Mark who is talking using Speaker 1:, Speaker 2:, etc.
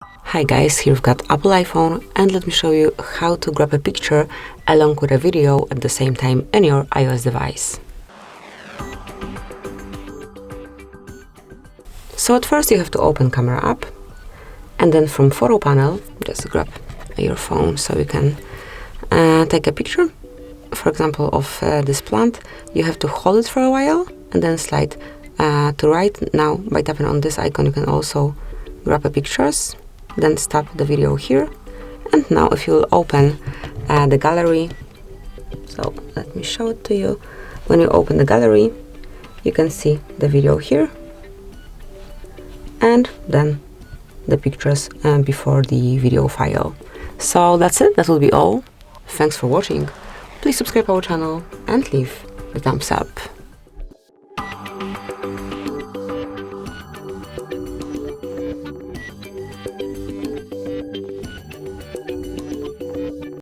Speaker 1: Hi guys, here we've got Apple iPhone and let me show you how to grab a picture along with a video at the same time on your iOS device. So at first you have to open Camera app and then from Photo panel just grab your phone so you can take a picture, for example of this plant. You have to hold it for a while and then slide to right. Now by tapping on this icon you can also grab the pictures. Then stop the video here, and now if you open the gallery, so let me show it to you. When you open the gallery you can see the video here and then the pictures before the video file. So that's it, that will be all. Thanks for watching. Please subscribe our channel and leave a thumbs up.